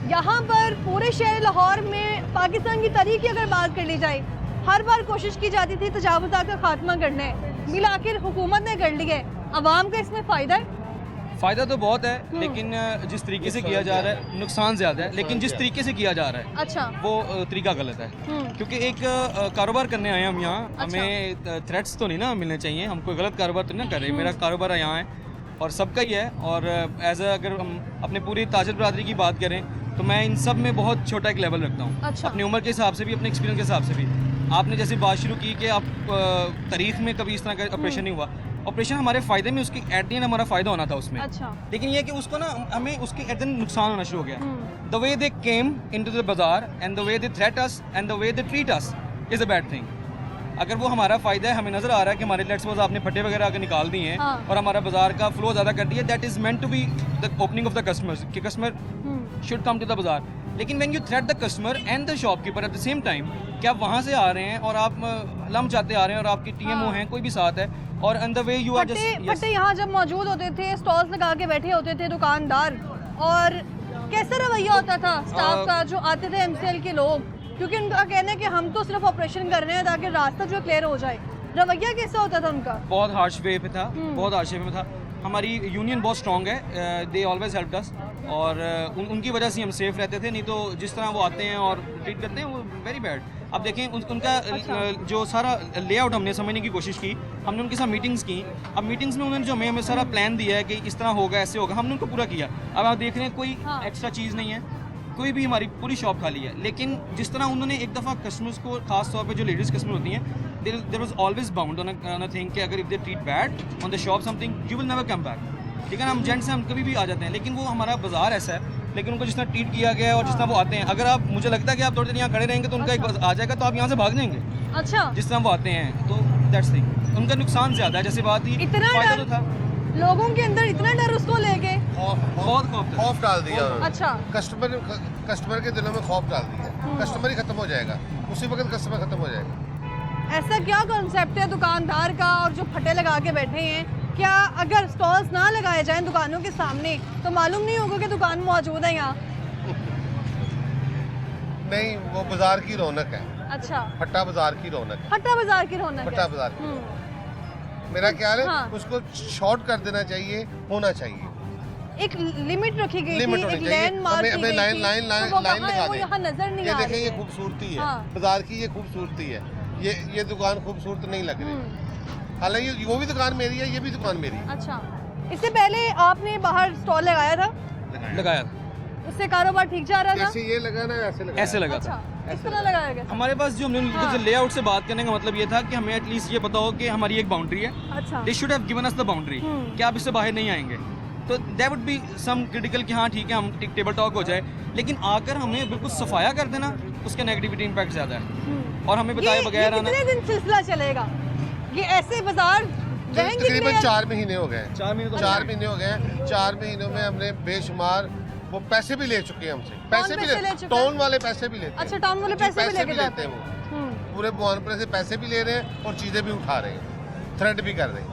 यहाँ पर पूरे शहर लाहौर में पाकिस्तान की तारीख की अगर बात कर ली जाए, हर बार कोशिश की जाती थी तजावुज़ात का खात्मा करने, बिल आखिर हुकूमत ने कर लिया है। अवाम का इसमें फ़ायदा है? फ़ायदा तो बहुत है, लेकिन जिस तरीके से किया जा रहा है नुकसान ज़्यादा है। लेकिन जिस तरीके से किया जा रहा है अच्छा वो तरीका गलत है। क्योंकि एक कारोबार करने आए हम यहाँ, हमें थ्रेट्स तो नहीं ना मिलने चाहिए। हम कोई गलत कारोबार तो नहीं ना कर रहे। मेरा कारोबार यहाँ है और सबका ही है। और एज अगर हम अपने पूरी ताजर बरादरी की बात करें तो मैं इन सब में बहुत छोटा एक लेवल रखता हूँ। अच्छा। अपनी उम्र के हिसाब से भी, अपने एक्सपीरियंस के हिसाब से भी। आपने जैसे बात शुरू की कि आप तारीख में कभी इस तरह का ऑपरेशन नहीं हुआ। ऑपरेशन हमारे फ़ायदे में, उसकी एट द एंड हमारा फ़ायदा होना था उसमें। अच्छा। लेकिन ये कि उसको ना हमें उसके एट द एंड नुकसान होना शुरू हो गया। The way they came into the bazaar and the way they threat us and the way they treat us is a bad thing. अगर वो हमारा फ़ायदा है, हमें नज़र आ रहा है कि हमारे लेट्स सपोज आपने फटे वगैरह आगे निकाल दिए हैं और हमारा बाजार का फ्लो ज़्यादा कर दिया, that is meant to be the opening of the customers कि customer should come to the bazaar. लेकिन when you threat the customer and the shopkeeper at the same time कि आप वहाँ से आ रहे हैं और आप लम जाते आ रहे हैं और आपकी टीएमओ हैं, कोई भी साथ है, और on the way you are just फटे यहाँ जब मौजूद होते थे, स्टॉल्स लगा के बैठे होते थे दुकानदार, और कैसा रवैया होता था स्टाफ का जो आते थे एमसीएल के लोग, क्योंकि उनका कहना है कि हम तो सिर्फ ऑपरेशन कर रहे हैं ताकि रास्ता जो क्लियर हो जाए। रवैया कैसा होता था उनका? बहुत हार्श वे पे था, बहुत हार्श वे में था। हमारी यूनियन बहुत स्ट्रॉन्ग है, दे ऑलवेज हेल्प्ड अस, और उनकी वजह से हम सेफ रहते थे। नहीं तो जिस तरह वो आते हैं और ट्रीट करते हैं वो वेरी बैड। अब देखें उनका जो सारा लेआउट हमने समझने की कोशिश की, हमने उनके साथ मीटिंग्स की। अब मीटिंग्स में उन्होंने जो हमें सारा प्लान दिया है कि इस तरह होगा, ऐसे होगा, हमने उनको पूरा किया। अब आप देख रहे हैं कोई एक्स्ट्रा चीज़ नहीं है, कोई भी हमारी पूरी शॉप खाली है। लेकिन जिस तरह उन्होंने एक दफ़ा कस्टमर्स को, खास तौर पे जो लेडीज़ कस्टमर होती हैं, there was always bound on a thing कि अगर if they treat bad on the shop something you will never come back. ठीक है ना, हम जेंट्स से हम कभी भी आ जाते हैं, लेकिन वो हमारा बाजार ऐसा है। लेकिन उनको जिस तरह ट्रीट किया गया है और जिस तरह वो आते हैं, अगर आप, मुझे लगता है कि आप थोड़ी देर यहाँ खड़े रहेंगे तो उनका एक आ जाएगा, तो आप यहाँ से भाग जाएंगे। अच्छा। जिस तरह वो आते हैं, तो दैट्स थिंग। उनका नुकसान ज़्यादा है, जैसे बात ही इतना फायदा डर तो था, लोगों के अंदर, इतना डर उसको लेके बहुत खौफ डाल दिया उन्होंने। अच्छा। कस्टमर के दिलों में खौफ डाल दिया। कस्टमर ही खत्म हो जाएगा, उसी वक्त कस्टमर खत्म हो जाएगा। ऐसा क्या कॉन्सेप्ट है दुकानदार का, और जो फटे लगा के बैठे हैं, क्या अगर स्टॉल्स ना लगाए जाएं दुकानों के सामने तो मालूम नहीं होगा कि दुकान मौजूद है यहाँ? नहीं, वो बाजार की रौनक है। अच्छा। फट्टा बाजार की रौनक है। फट्टा बाजार की रौनक है। फट्टा बाजार की मेरा ख्याल है उसको शॉर्ट कर देना चाहिए, होना चाहिए। एक लिमिट रखी गई लिमिट थी, होनी एक चाहिए। लाइन मार्क की गई लाइन थी, लाइन लाइन तो वो लाइन कहाँ है? लगा वो दें। यहाँ नजर नहीं ये आ देखें, रही। ये खूबसूरती है हाँ। बाजार की, ये खूबसूरती है। ये दुकान खूबसूरत नहीं लग रही। हालांकि वो भी दुकान मेरी है, ये भी दुकान मेरी है। अच्छा। इससे पहले आपने बाहर स्टॉल लगाया था, लगाया। उससे कारोबार ठीक जा रहा था? जैसे ये लगा ना, ऐसे लगा अच्छा, था। इस तरह लगाया गया। हमारे पास जो हमने उनके लेआउट से बात करने का मतलब ये था कि हमें एटलीस्ट ये पता हो कि हमारी एक बाउंड्री है। अच्छा। They should have given us the boundary कि आप इससे बाहर नहीं आएंगे। तो that would be some critical कि हाँ ठीक है, हम टेबल टॉक हो जाए। लेकिन आकर हमें बिल्कुल सफाया कर देना, उसका नेगेटिविटी इम्पैक्ट ज़्यादा है। और हमें बताए बगैर आना। कितने दिन सिलसिला चलेगा ये ऐसे बाजार? तकरीबन 4 महीने हो गए। 4 महीने तो 4 महीने हो गए। 4 महीनों में हमने बेशुमार वो पैसे भी ले चुके हैं हमसे। पैसे भी ले चुके, टाउन वाले पैसे भी लेते हैं। अच्छा, टाउन वाले पैसे भी लेके लेते हैं वो। पूरे बुआनपुरे से पैसे भी ले रहे हैं और चीज़ें भी उठा रहे हैं, थ्रेट भी कर रहे हैं।